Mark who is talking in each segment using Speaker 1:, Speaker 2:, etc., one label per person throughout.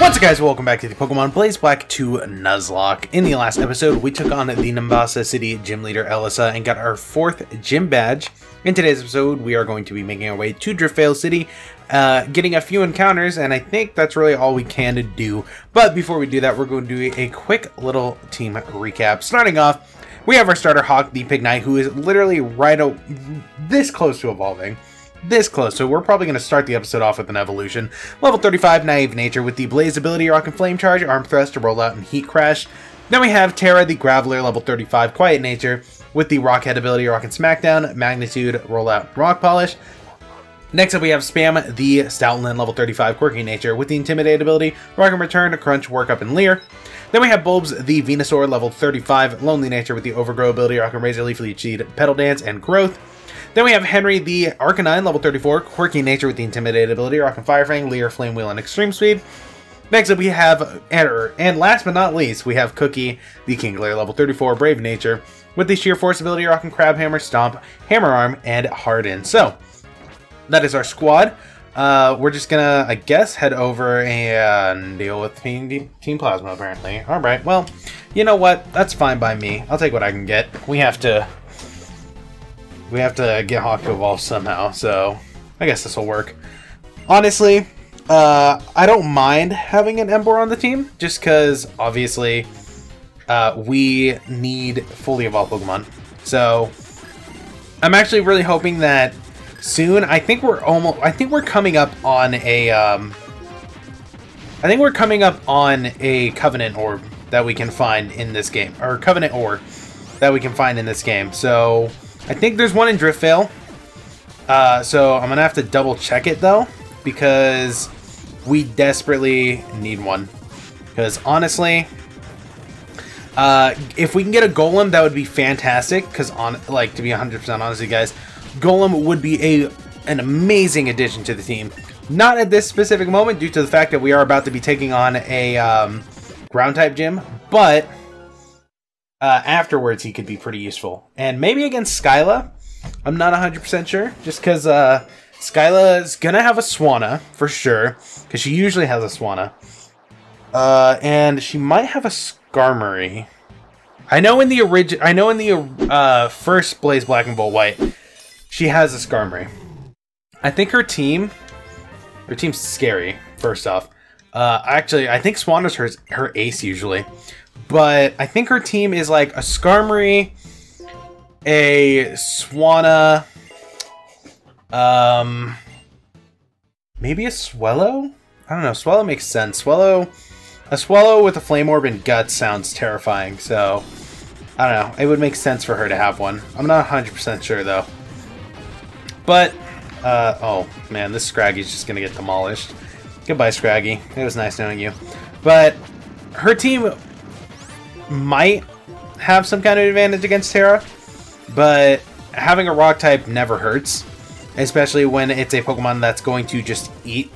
Speaker 1: What's up, guys? Welcome back to the Pokemon Blaze Black 2 Nuzlocke. In the last episode, we took on the Nimbasa City Gym Leader Elisa and got our 4th gym badge. In today's episode, we are going to be making our way to Driftveil City, getting a few encounters, and I think that's really all we can do. But before we do that, we're going to do a quick little team recap. Starting off, we have our starter Hawk, the Pig Knight, who is literally this close to evolving. This close, so we're probably going to start the episode off with an evolution. Level 35, Naive Nature, with the Blaze ability, Rock and Flame Charge, Arm Thrust to roll out and Heat Crash. Then we have Terra, the Graveler, level 35, Quiet Nature, with the Rockhead ability, Rock and Smackdown, Magnitude, roll out, Rock Polish. Next up we have Spam, the Stoutland, level 35, Quirky Nature, with the Intimidate ability, Rock and Return, Crunch, Work Up, and Leer. Then we have Bulbs, the Venusaur, level 35, Lonely Nature, with the Overgrow ability, Rock and Razor, Leaf Lead Seed, Petal Dance, and Growth. Then we have Henry, the Arcanine, level 34, Quirky Nature with the Intimidate ability, Rock and Fire Fang, Leer, Flame Wheel, and Extreme Speed. Next up we have and last but not least, we have Cookie, the Kingler, level 34, Brave Nature, with the Sheer Force ability, Rock and Crab Hammer, Stomp, Hammer Arm, and Harden. So, that is our squad. We're just gonna, I guess, head over and deal with Team Plasma, apparently. Alright, well, you know what? That's fine by me. I'll take what I can get. We have to get Hawk to evolve somehow, so I guess this will work. Honestly, I don't mind having an Emboar on the team, just because, obviously, we need fully evolved Pokemon. So, I'm actually really hoping that soon, I think we're coming up on a Covenant Orb that we can find in this game, or Covenant Ore that we can find in this game, so I think there's one in Driftveil, so I'm going to have to double check it though, because we desperately need one. Because honestly, if we can get a Golem, that would be fantastic, because to be 100% honest with you guys, Golem would be an amazing addition to the team. Not at this specific moment, due to the fact that we are about to be taking on a Ground-type gym, but afterwards he could be pretty useful. And maybe against Skyla, I'm not 100% sure, just because Skyla is gonna have a Swanna for sure, because she usually has a Swanna, and she might have a Skarmory. I know in the first Blaze Black and Bolt White, she has a Skarmory. I think her team's scary. First off, actually, I think Swanna's her ace usually. But I think her team is like a Skarmory, a Swanna, maybe a Swellow? I don't know, Swellow makes sense. A Swellow with a Flame Orb and Guts sounds terrifying, so I don't know, it would make sense for her to have one. I'm not 100% sure though. But, oh man, this Scraggy's just gonna get demolished. Goodbye, Scraggy. It was nice knowing you. But her team might have some kind of advantage against Terra, but having a rock type never hurts, especially when it's a Pokemon that's going to just eat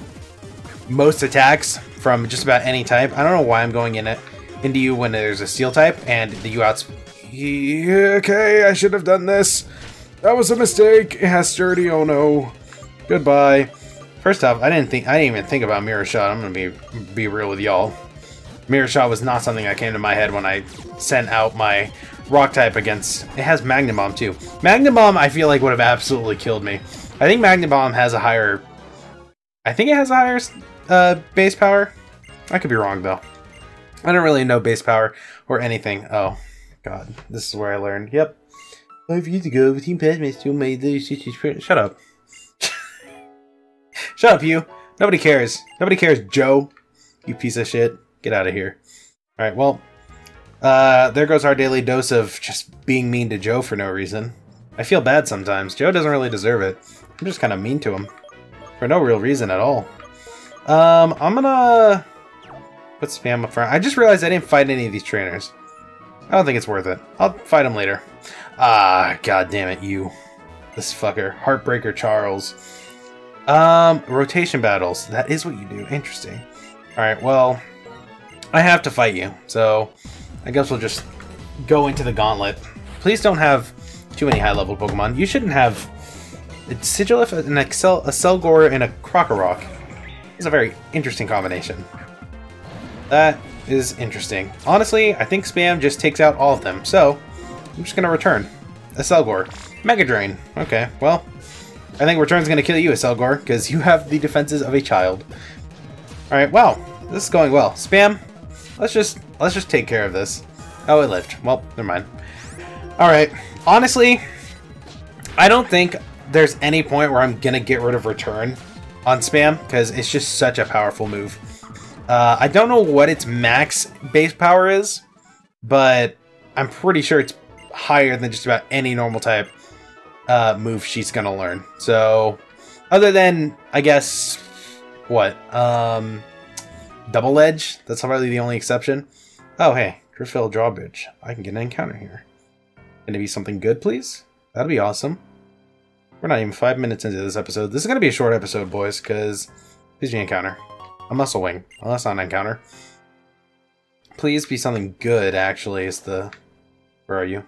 Speaker 1: most attacks from just about any type. I don't know why I'm going into you when there's a steel type and the okay, I should have done this. That was a mistake. It has sturdy. Oh no. Goodbye. First off, I didn't even think about Mirror Shot. I'm gonna be real with y'all. Mirror Shot was not something that came to my head when I sent out my rock type against... It has Magnum Bomb too. Magnum Bomb I feel like would have absolutely killed me. I think Magnum Bomb has a higher... I think it has a higher base power. I could be wrong though. I don't really know base power or anything. Oh god, this is where I learned. Yep. 5 years ago, Team Plasma still made those cities... Shut up. Shut up, you. Nobody cares. Nobody cares, Joe. You piece of shit. Get out of here. Alright, well, there goes our daily dose of just being mean to Joe for no reason. I feel bad sometimes. Joe doesn't really deserve it. I'm just kind of mean to him. For no real reason at all. I'm gonna put Spam up front. I just realized I didn't fight any of these trainers. I don't think it's worth it. I'll fight them later. Ah, god damn it, you. This fucker. Heartbreaker Charles. Rotation battles. That is what you do. Interesting. Alright, well, I have to fight you, so I guess we'll just go into the gauntlet. Please don't have too many high-level Pokemon. You shouldn't have a Sigilif, a Selgor, and a Krokorok. It's a very interesting combination. That is interesting. Honestly, I think Spam just takes out all of them, so I'm just gonna return. A Selgor. Mega Drain. Okay, well, I think Return's gonna kill you, Selgor, because you have the defenses of a child. Alright, wow. This is going well. Spam, let's just take care of this. Oh, it lived. Well, never mind. Alright, honestly, I don't think there's any point where I'm gonna get rid of Return on Spam, because it's just such a powerful move. I don't know what its max base power is, but I'm pretty sure it's higher than just about any normal type move she's gonna learn. So, other than, I guess, what? Double Edge? That's probably the only exception. Oh, hey, Driftveil Drawbridge. I can get an encounter here. Can it be something good, please? That'd be awesome. We're not even 5 minutes into this episode. This is gonna be a short episode, boys, because please be an encounter. A Muscle Wing. Well, that's not an encounter. Please be something good, actually, is the... Where are you?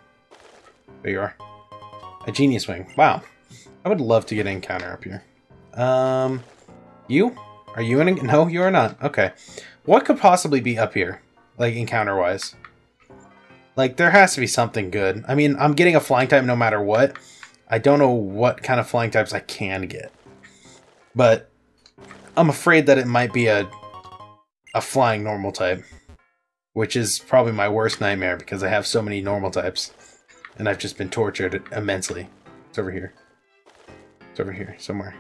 Speaker 1: There you are. A Genius Wing. Wow. I would love to get an encounter up here. You? Are you in? No, you are not. Okay. What could possibly be up here? Like, encounter-wise? Like, there has to be something good. I mean, I'm getting a flying type no matter what. I don't know what kind of flying types I can get. But I'm afraid that it might be a flying normal type. Which is probably my worst nightmare because I have so many normal types. And I've just been tortured immensely. It's over here. It's over here, somewhere.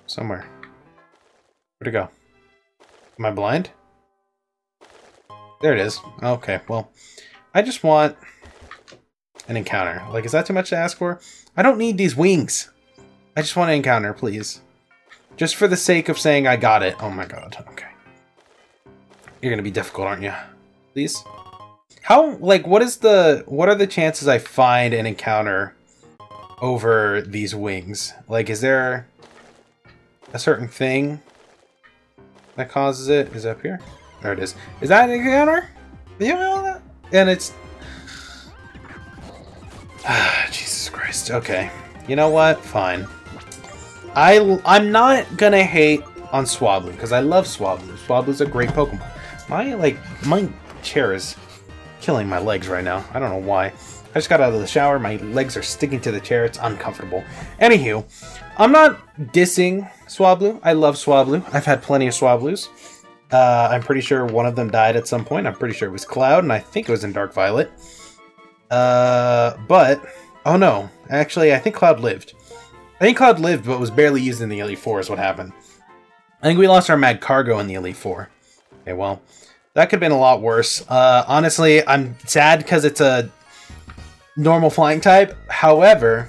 Speaker 1: Somewhere. Where'd it go? Am I blind? There it is. Okay, well, I just want an encounter. Like, is that too much to ask for? I don't need these wings. I just want an encounter, please. Just for the sake of saying I got it. Oh my god, okay. You're gonna be difficult, aren't you? Please? How, like, what are the chances I find an encounter over these wings? Like, is there a certain thing that causes it? Is it up here? There it is. Is that an encounter? You know that? And it's... Jesus Christ. Okay. You know what? Fine. I'm not gonna hate on Swablu, because I love Swablu. Swablu's a great Pokemon. My chair is killing my legs right now. I don't know why. I just got out of the shower. My legs are sticking to the chair. It's uncomfortable. Anywho, I'm not dissing Swablu. I love Swablu. I've had plenty of Swablus. I'm pretty sure one of them died at some point. I'm pretty sure it was Cloud, and I think it was in Dark Violet. But... Oh no. Actually, I think Cloud lived. I think Cloud lived, but was barely used in the Elite Four is what happened. I think we lost our Mad Cargo in the Elite Four. Okay, well... That could have been a lot worse. Honestly, I'm sad because it's a normal flying type. However,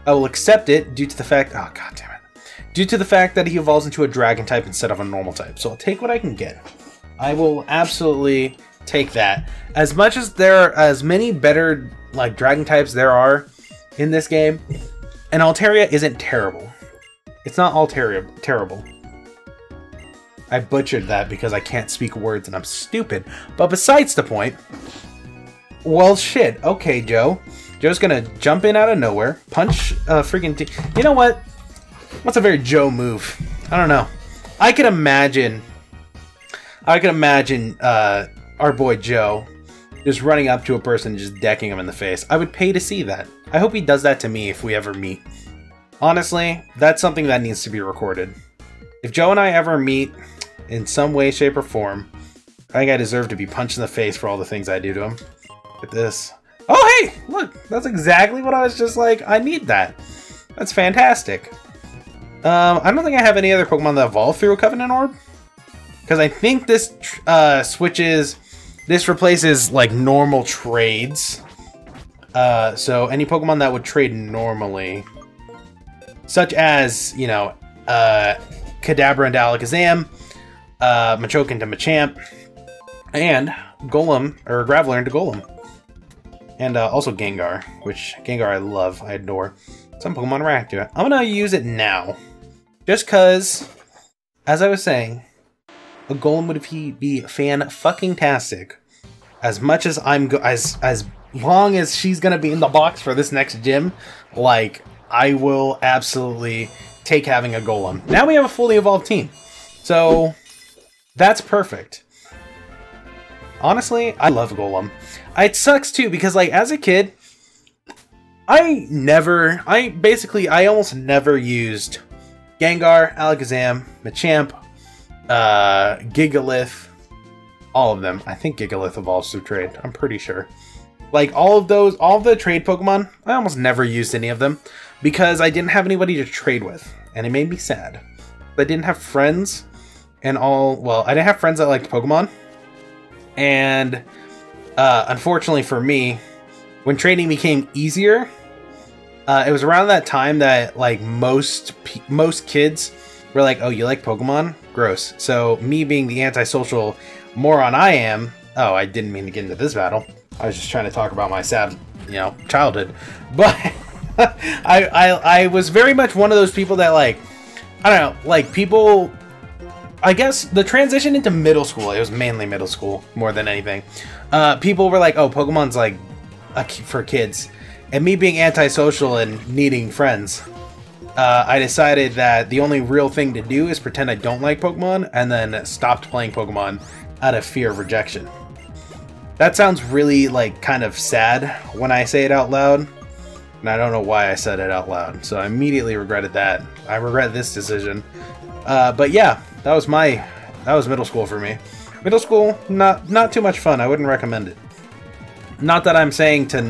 Speaker 1: I will accept it due to the fact... Oh, god damn it. Due to the fact that he evolves into a dragon type instead of a normal type. So I'll take what I can get. I will absolutely take that. As much as there are as many better like dragon types there are in this game, and Altaria isn't terrible. It's not terrible. I butchered that because I can't speak words and I'm stupid. But besides the point, well, shit. Okay, Joe. Joe's gonna jump in out of nowhere, punch a freaking you know what? What's a very Joe move? I don't know. I can imagine our boy Joe just running up to a person and just decking him in the face. I would pay to see that. I hope he does that to me if we ever meet. Honestly, that's something that needs to be recorded. If Joe and I ever meet in some way, shape, or form, I think I deserve to be punched in the face for all the things I do to him. Look at this. Oh, hey! Look! That's exactly what I was just like, I need that. That's fantastic. I don't think I have any other Pokemon that evolve through a Covenant Orb. Because I think this this replaces, like, normal trades. So any Pokemon that would trade normally, such as, you know, Kadabra into Alakazam, Machoke into Machamp, and Golem, or Graveler into Golem. And also Gengar, which Gengar I love, I adore. Some Pokemon react to it. I'm gonna use it now. Just cause, as I was saying, a Golem would be fan-fucking-tastic. As much as as long as she's gonna be in the box for this next gym, like, I will absolutely take having a Golem. Now we have a fully evolved team. So, That's perfect. Honestly, I love Golem. It sucks too because like as a kid, I almost never used Gengar, Alakazam, Machamp, Gigalith, all of them. I think Gigalith evolves through trade. I'm pretty sure. Like all of the trade Pokemon, I almost never used any of them because I didn't have anybody to trade with, and it made me sad. I didn't have friends, and I didn't have friends that liked Pokemon, and unfortunately for me, when trading became easier, it was around that time that like most kids were like, "Oh, you like Pokemon? Gross." So me being the antisocial moron I am, oh, I didn't mean to get into this battle. I was just trying to talk about my sad, childhood. But I was very much one of those people that like, I don't know, like people. I guess the transition into middle school, it was mainly middle school more than anything. People were like, "Oh, Pokemon's like for kids." And me being antisocial and needing friends, I decided that the only real thing to do is pretend I don't like Pokemon, and then stopped playing Pokemon out of fear of rejection. That sounds really, like, kind of sad when I say it out loud, and I don't know why I said it out loud, so I immediately regretted that. I regret this decision. But yeah, that was middle school for me. Middle school, not too much fun. I wouldn't recommend it. Not that I'm saying to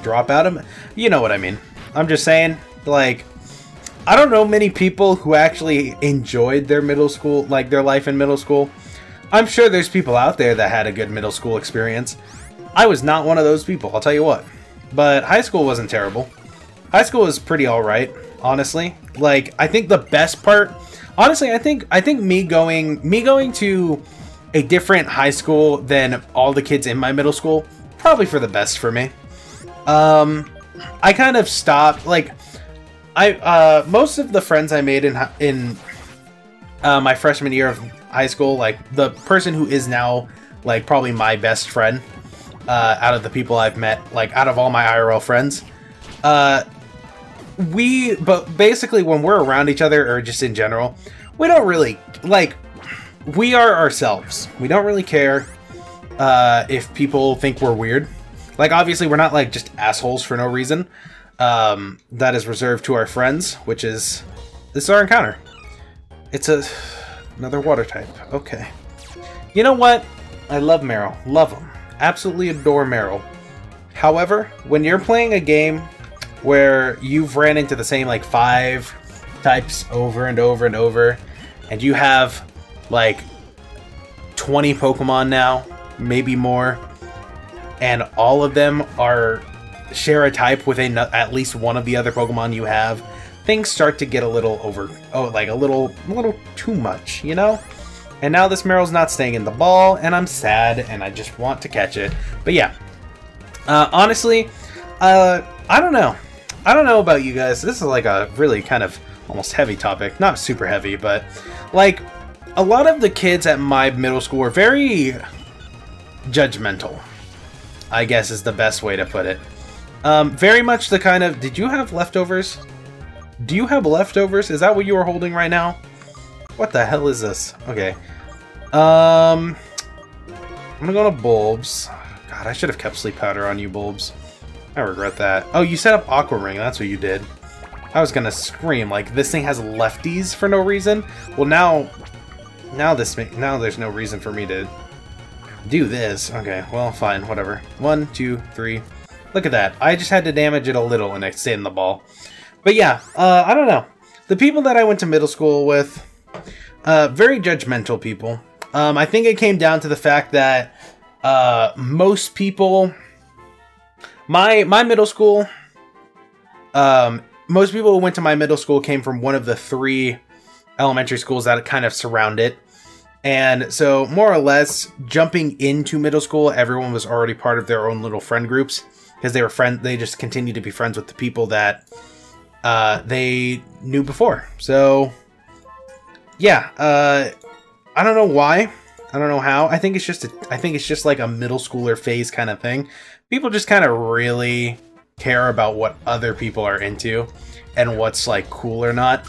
Speaker 1: drop out of it. You know what I mean. I'm just saying, like, I don't know many people who actually enjoyed their middle school, like their life in middle school. I'm sure there's people out there that had a good middle school experience. I was not one of those people, I'll tell you what. But high school wasn't terrible. High school was pretty alright, honestly. Like, I think the best part, honestly, I think me going to a different high school than all the kids in my middle school, probably for the best for me. I kind of stopped, like, most of the friends I made in my freshman year of high school, like, the person who is now, like, probably my best friend, out of the people I've met, like, out of all my IRL friends, but basically when we're around each other, or just in general, we don't really, like, we are ourselves. We don't really care if people think we're weird. Like, obviously, we're not, like, just assholes for no reason. That is reserved to our friends, which is... This is our encounter. It's another water type. Okay. You know what? I love Meryl. Love him. Absolutely adore Meryl. However, when you're playing a game where you've ran into the same, like, 5 types over and over and over, and you have, like, 20 Pokemon now, maybe more, and all of them share a type with at least one of the other Pokemon you have, things start to get a little a little too much, you know? And now this Meryl's not staying in the ball, and I'm sad, and I just want to catch it. But yeah, honestly, I don't know. I don't know about you guys. This is like a really kind of almost heavy topic. Not super heavy, but like a lot of the kids at my middle school were very judgmental, I guess is the best way to put it. Very much the kind of... Did you have leftovers? Do you have leftovers? Is that what you are holding right now? What the hell is this? Okay. I'm gonna go to Bulbs. God, I should have kept Sleep Powder on you, Bulbs. I regret that. Oh, you set up Aqua Ring. That's what you did. I was gonna scream, like, this thing has lefties for no reason. Well, now there's no reason for me to do this. Okay, well, fine, whatever. 1, 2, 3. Look at that. I just had to damage it a little and it stayed in the ball. But yeah, I don't know. The people that I went to middle school with, very judgmental people. I think it came down to the fact that most people... My middle school... most people who went to my middle school came from one of the 3 elementary schools that kind of surround it. And so, more or less, jumping into middle school, everyone was already part of their own little friend groups. Because they just continued to be friends with the people that they knew before. So, yeah, I don't know why. I don't know how. I think it's just like a middle schooler phase kind of thing. People just kind of really care about what other people are into and what's like cool or not.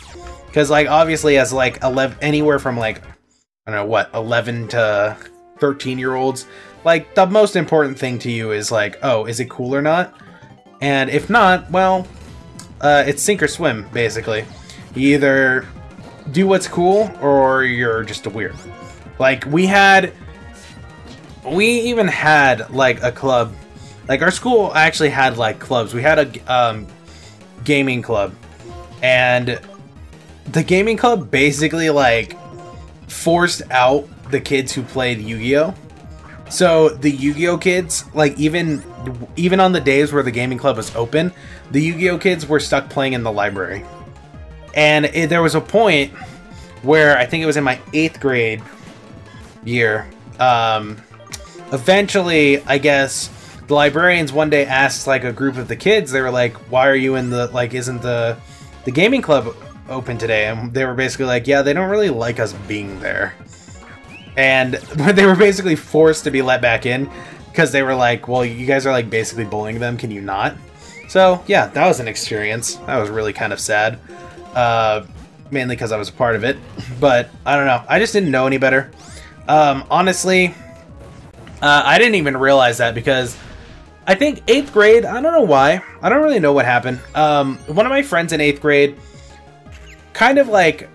Speaker 1: Because like obviously as like anywhere from like I don't know, what, 11 to 13-year-olds, like, the most important thing to you is, like, oh, is it cool or not? And if not, well, it's sink or swim, basically. You either do what's cool, or you're just a weird. Like, we even had, like, a club. Like, our school actually had, like, clubs. We had a gaming club. And the gaming club basically, like, forced out the kids who played Yu-Gi-Oh! So the Yu-Gi-Oh kids, like, even on the days where the gaming club was open, the Yu-Gi-Oh kids were stuck playing in the library. And there was a point where I think it was in my 8th grade year. Eventually, I guess the librarians one day asked, like, a group of the kids. They were like, "Why are you in the, like, isn't the gaming club open today?" And they were basically like, "Yeah, they don't really like us being there." And they were basically forced to be let back in because they were like, "Well, you guys are, like, basically bullying them. Can you not?" So, yeah, that was an experience. That was really kind of sad. Mainly because I was a part of it. But, I don't know. I just didn't know any better. Honestly, I didn't even realize that because I think 8th grade, I don't know why. I don't really know what happened. One of my friends in 8th grade kind of, like,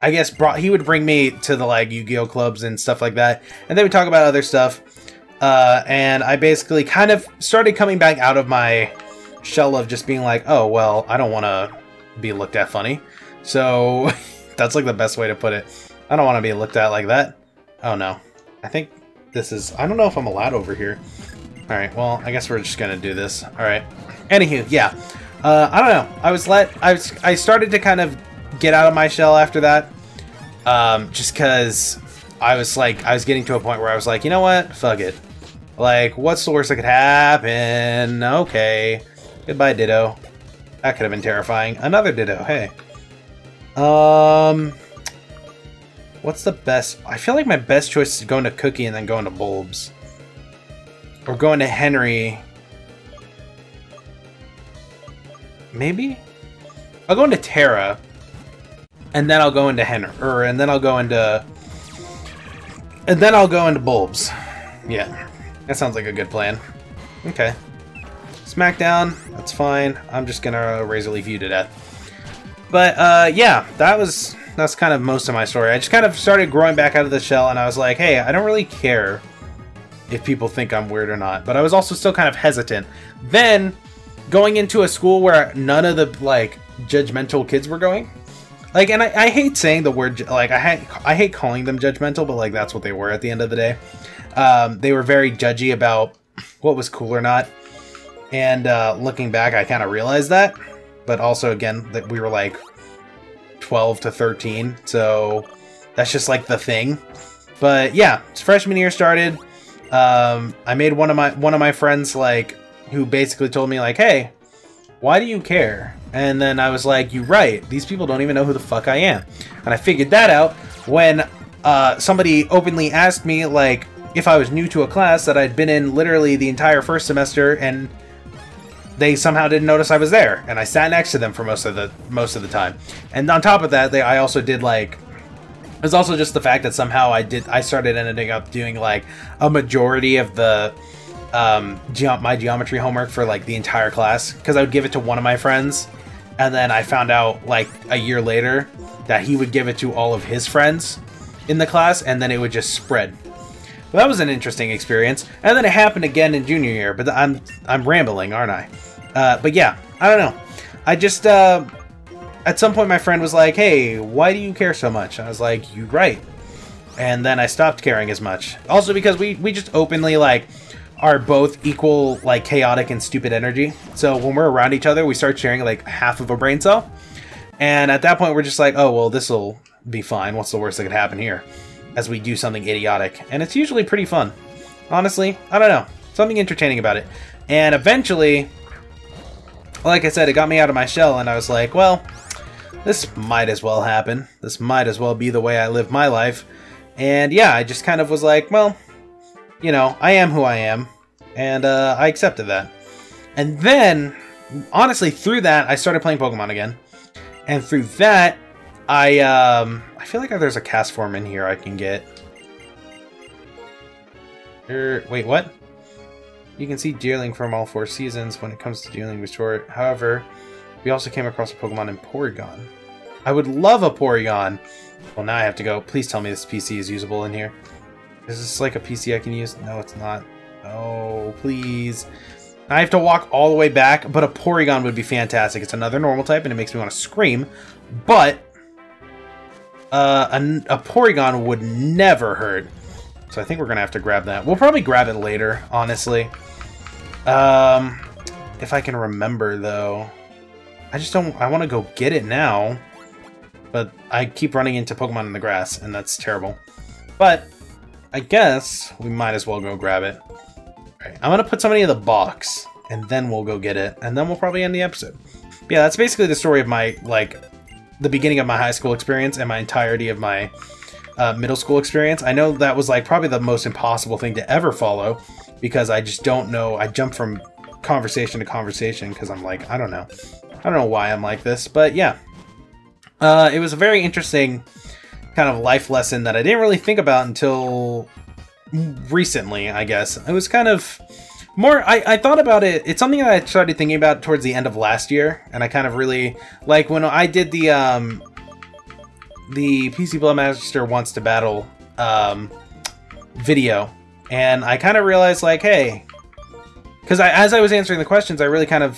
Speaker 1: I guess he would bring me to the, like, Yu-Gi-Oh clubs and stuff like that, and they would talk about other stuff, and I basically kind of started coming back out of my shell of just being like, oh, well, I don't want to be looked at funny, so that's, like, the best way to put it. I don't want to be looked at like that. Oh, no. I think this is... I don't know if I'm allowed over here. Alright, well, I guess we're just gonna do this. Alright. Anywho, yeah. I don't know. I started to kind of get out of my shell after that, just because I was getting to a point where I was like, you know what, fuck it, like, what's the worst that could happen? Okay, goodbye Ditto. That could have been terrifying. Another Ditto. Hey, what's the best? I feel like my best choice is going to Cookie and then going to Bulbs, or going to Henry. Maybe I'll go into Terra. And then I'll go into and then I'll go into Bulbs. Yeah, that sounds like a good plan. Okay, Smackdown, that's fine. I'm just gonna Razor Leaf you to death. But yeah, that's kind of most of my story. I just kind of started growing back out of the shell, and I was like, hey, I don't really care if people think I'm weird or not. But I was also still kind of hesitant. Then going into a school where none of the, like, judgmental kids were going. Like, and I hate saying the word, like, I hate calling them judgmental, but, like, that's what they were at the end of the day. They were very judgy about what was cool or not. And looking back, I kind of realized that. But also, again, that we were, like, 12 to 13, so that's just, like, the thing. But, yeah, freshman year started. I made one of my friends, like, who basically told me, like, hey, why do you care? And then I was like, you're right, these people don't even know who the fuck I am. And I figured that out when somebody openly asked me, like, if I was new to a class that I'd been in literally the entire first semester, and they somehow didn't notice I was there. And I sat next to them for most of the time. And on top of that, I also did, like, it was also just the fact that somehow I started ending up doing, like, a majority of the my geometry homework for, like, the entire class, because I would give it to one of my friends, and then I found out, like, a year later that he would give it to all of his friends in the class, and then it would just spread. Well, that was an interesting experience, and then it happened again in junior year. But I'm rambling, aren't I? But yeah, I don't know. I just at some point my friend was like, "Hey, why do you care so much?" I was like, "You're right." And then I stopped caring as much. Also because we just openly, like, are both equal, like, chaotic and stupid energy. So when we're around each other, we start sharing, like, half of a brain cell. And at that point, we're just like, oh, well, this'll be fine. What's the worst that could happen here? As we do something idiotic. And it's usually pretty fun. Honestly, I don't know. Something entertaining about it. And eventually, like I said, it got me out of my shell, and I was like, well, this might as well happen. This might as well be the way I live my life. And yeah, I just kind of was like, well, you know, I am who I am, and I accepted that. And then, honestly, through that, I started playing Pokemon again. And through that, I feel like there's a cast form in here I can get. Wait, what? You can see Deerling from all 4 seasons when it comes to Deerling Restore. However, we also came across a Pokemon in Porygon. I would love a Porygon! Well, now I have to go. Please tell me this PC is usable in here. Is this like a PC I can use? No, it's not. Oh, please. I have to walk all the way back, but a Porygon would be fantastic. It's another normal type, and it makes me want to scream. But a Porygon would never hurt. So I think we're going to have to grab that. We'll probably grab it later, honestly. If I can remember, though. I just don't... I want to go get it now. But I keep running into Pokemon in the grass, and that's terrible. But I guess we might as well go grab it. Alright, I'm going to put somebody in the box, and then we'll go get it. And then we'll probably end the episode. But yeah, that's basically the story of my, like, the beginning of my high school experience and my entirety of my middle school experience. I know that was, like, probably the most impossible thing to ever follow, because I just don't know. I jump from conversation to conversation because I'm like, I don't know. I don't know why I'm like this, but yeah. It was a very interesting kind of life lesson that I didn't really think about until recently, I guess. It was kind of more, I thought about it. It's something that I started thinking about towards the end of last year, and I kind of really, like when I did the PCBloodMaster Wants to Battle video, and I kind of realized, like, hey, because as I was answering the questions, I really kind of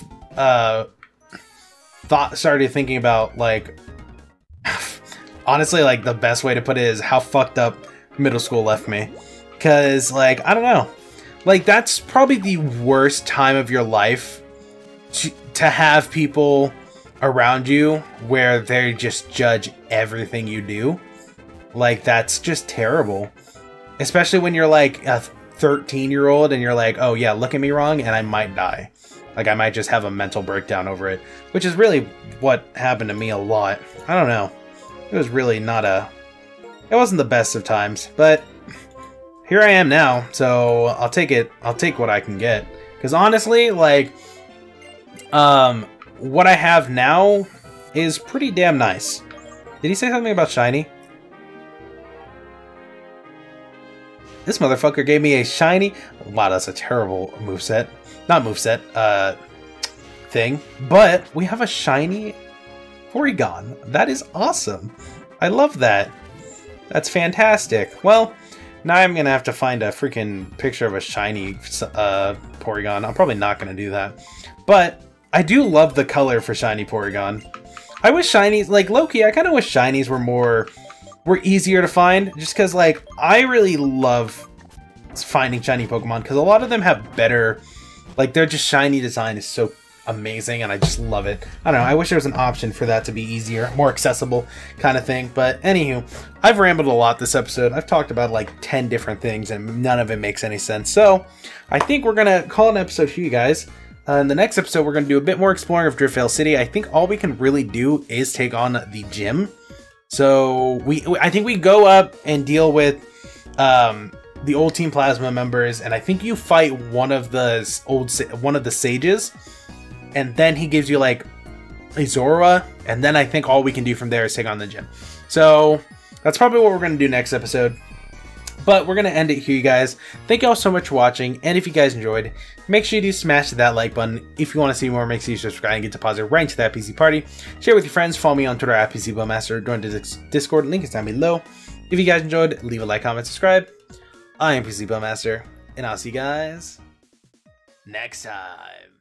Speaker 1: started thinking about, like, honestly, like, the best way to put it is how fucked up middle school left me. Because, like, I don't know. Like, that's probably the worst time of your life to have people around you where they just judge everything you do. Like, that's just terrible. Especially when you're, like, a 13-year-old and you're like, oh, yeah, look at me wrong, and I might die. Like, I might just have a mental breakdown over it. Which is really what happened to me a lot. I don't know. It was really not a... It wasn't the best of times, but here I am now, so I'll take it. I'll take what I can get. Because honestly, like, what I have now is pretty damn nice. Did he say something about shiny? This motherfucker gave me a shiny... Wow, that's a terrible moveset. Not moveset, thing. But we have a shiny Porygon. That is awesome. I love that. That's fantastic. Well, now I'm going to have to find a freaking picture of a shiny Porygon. I'm probably not going to do that. But I do love the color for shiny Porygon. I wish shinies, like, low-key, I kind of wish shinies were easier to find. Just because, like, I really love finding shiny Pokemon. Because a lot of them have better, like, their just shiny design is so amazing, and I just love it. I don't know, I wish there was an option for that to be easier, more accessible kind of thing. But anywho, I've rambled a lot this episode. I've talked about like 10 different things, and none of it makes any sense. So I think we're gonna call an episode here, you guys. In the next episode, we're gonna do a bit more exploring of Driftveil City. I think all we can really do is take on the gym. So I think we go up and deal with the old Team Plasma members, and I think you fight one of the sages. And then he gives you, like, a Zorua, and then I think all we can do from there is take on the gym. So, that's probably what we're going to do next episode. But we're going to end it here, you guys. Thank you all so much for watching, and if you guys enjoyed, make sure you do smash that like button. If you want to see more, make sure you subscribe and get deposited right into that PC party. Share with your friends, follow me on Twitter at PCBloodMaster, join the Discord, link is down below. If you guys enjoyed, leave a like, comment, subscribe. I am PCBloodMaster, and I'll see you guys next time.